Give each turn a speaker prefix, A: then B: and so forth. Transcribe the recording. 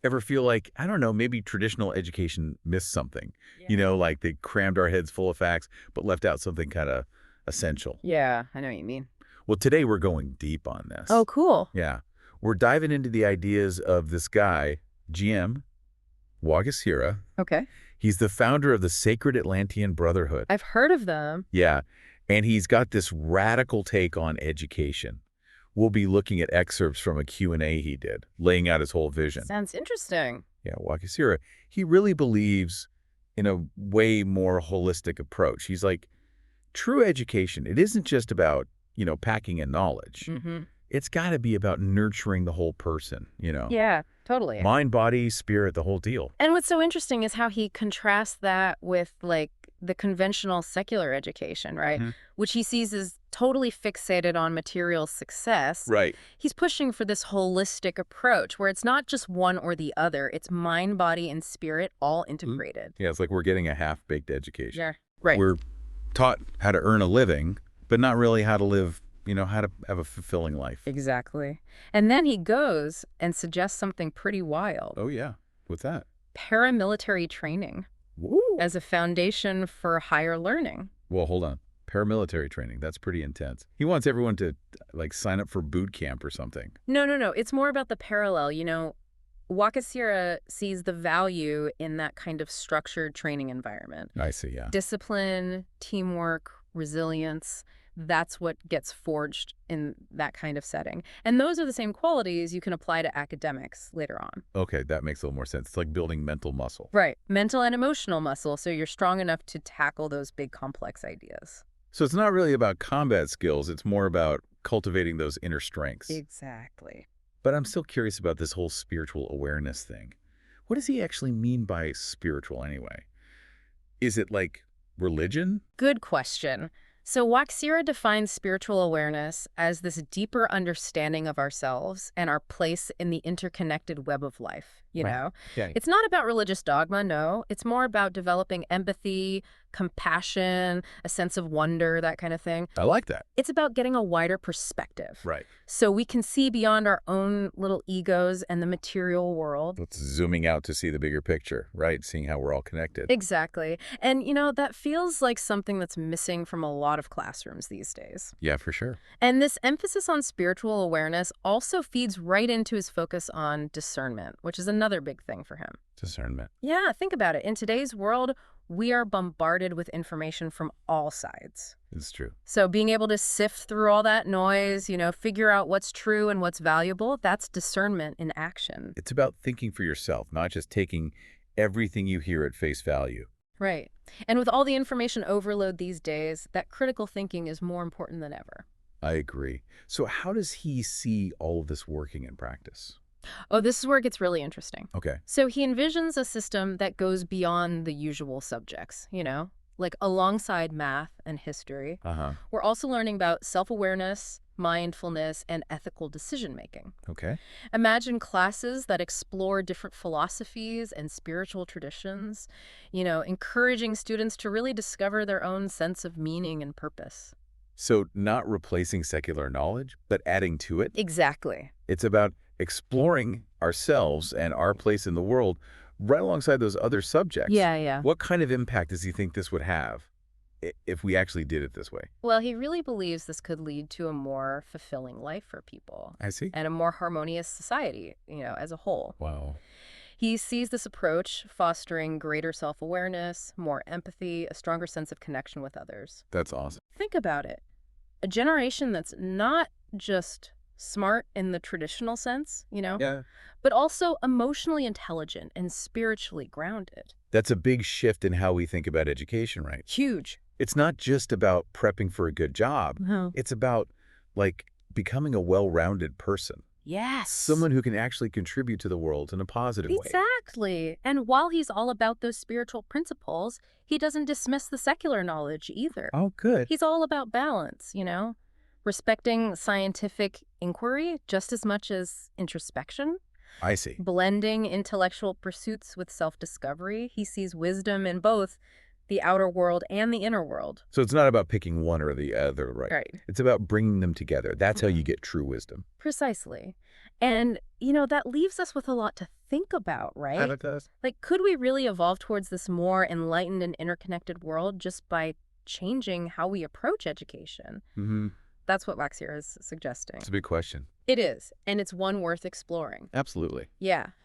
A: Ever feel like, I don't know, maybe traditional education missed something?
B: Yeah.
A: You know, like they crammed our heads full of facts, but left out something kind of essential.
B: Yeah, I know what you mean.
A: Well, today we're going deep on
B: Oh,
A: this.
B: cool.
A: Yeah. We're diving into the ideas of this guy, GM WaXhira.
B: Okay.
A: He's the founder of the Sacred Atlantean Brotherhood.
B: I've heard of them.
A: Yeah. And he's got this radical take on education. We'll be looking at excerpts from a Q&A he did, laying out his whole vision.
B: Sounds interesting.
A: Yeah, WaXhira, he really believes in a way more holistic approach. He's like, true education, it isn't just about, packing in knowledge.
B: Mm-hmm.
A: It's got to be about nurturing the whole person.
B: Yeah, totally.
A: Mind, body, spirit, the whole deal.
B: And what's so interesting is how he contrasts that with, like, the conventional secular education, right?
A: Mhm.
B: Which he sees as totally fixated on material success.
A: Right.
B: He's pushing for this holistic approach where it's not just one or the other. It's mind, body, and spirit all integrated.
A: Yeah, it's like we're getting a half-baked education.
B: Yeah. Right.
A: We're taught how to earn a living, but not really how to live, how to have a fulfilling life.
B: Exactly. And then he goes and suggests something pretty wild.
A: Oh, yeah. What's that?
B: Paramilitary training
A: Woo!
B: as a foundation for higher learning.
A: Well, hold on. Paramilitary training, that's pretty intense. He wants everyone to, like, sign up for boot camp or something.
B: No. It's more about the parallel. WaXhira sees the value in that kind of structured training environment.
A: I see, yeah.
B: Discipline, teamwork, resilience. That's what gets forged in that kind of setting. And those are the same qualities you can apply to academics later on.
A: Okay, that makes a little more sense. It's like building mental muscle.
B: Right. Mental and emotional muscle, so you're strong enough to tackle those big complex ideas.
A: So it's not really about combat skills. It's more about cultivating those inner strengths.
B: Exactly.
A: But I'm still curious about this whole spiritual awareness thing. What does he actually mean by spiritual anyway? Is it like religion?
B: Good question. So WaXhira defines spiritual awareness as this deeper understanding of ourselves and our place in the interconnected web of life,
A: Right.
B: know?
A: Yeah.
B: It's not about religious dogma, no. It's more about developing empathy, compassion, a sense of wonder, that kind of thing.
A: I like that.
B: It's about getting a wider perspective.
A: Right.
B: So we can see beyond our own little egos and the material world.
A: It's zooming out to see the bigger picture, right? Seeing how we're all connected.
B: Exactly. And, that feels like something that's missing from a lot of classrooms these days.
A: Yeah, for sure.
B: And this emphasis on spiritual awareness also feeds right into his focus on discernment, which is another big thing for him.
A: Discernment.
B: Yeah, think about it. In today's world, we are bombarded with information from all sides.
A: It's true.
B: So being able to sift through all that noise, figure out what's true and what's valuable, that's discernment in action.
A: It's about thinking for yourself, not just taking everything you hear at face value.
B: Right. And with all the information overload these days, that critical thinking is more important than ever.
A: I agree. So how does he see all of this working in practice?
B: Oh, this is where it gets really interesting.
A: Okay.
B: So he envisions a system that goes beyond the usual subjects, like alongside math and history.
A: Uh-huh.
B: We're also learning about self-awareness, mindfulness, and ethical decision-making.
A: Okay.
B: Imagine classes that explore different philosophies and spiritual traditions, encouraging students to really discover their own sense of meaning and purpose.
A: So not replacing secular knowledge, but adding to it?
B: Exactly.
A: It's about exploring ourselves and our place in the world right alongside those other subjects.
B: Yeah.
A: What kind of impact does he think this would have if we actually did it this way?
B: Well, he really believes this could lead to a more fulfilling life for people.
A: I see.
B: And a more harmonious society, as a whole.
A: Wow.
B: He sees this approach fostering greater self-awareness, more empathy, a stronger sense of connection with others.
A: That's awesome.
B: Think about it. A generation that's not just smart in the traditional sense,
A: Yeah.
B: but also emotionally intelligent and spiritually grounded.
A: That's a big shift in how we think about education, right?
B: Huge.
A: It's not just about prepping for a good job.
B: No.
A: It's about, like, becoming a well-rounded person.
B: Yes.
A: Someone who can actually contribute to the world in a positive way.
B: Exactly. And while he's all about those spiritual principles, he doesn't dismiss the secular knowledge either.
A: Oh, good.
B: He's all about balance, respecting scientific inquiry just as much as introspection,
A: I see.
B: blending intellectual pursuits with self-discovery. He sees wisdom in both the outer world and the inner world.
A: So it's not about picking one or the other, right?
B: Right.
A: It's about bringing them together. That's how you get true wisdom.
B: Precisely. And, that leaves us with a lot to think about,
A: And
B: right?
A: it does.
B: Like, could we really evolve towards this more enlightened and interconnected world just by changing how we approach education?
A: Mm-hmm.
B: That's what WaXhira is suggesting.
A: It's a big question.
B: It is, and it's one worth exploring.
A: Absolutely.
B: Yeah.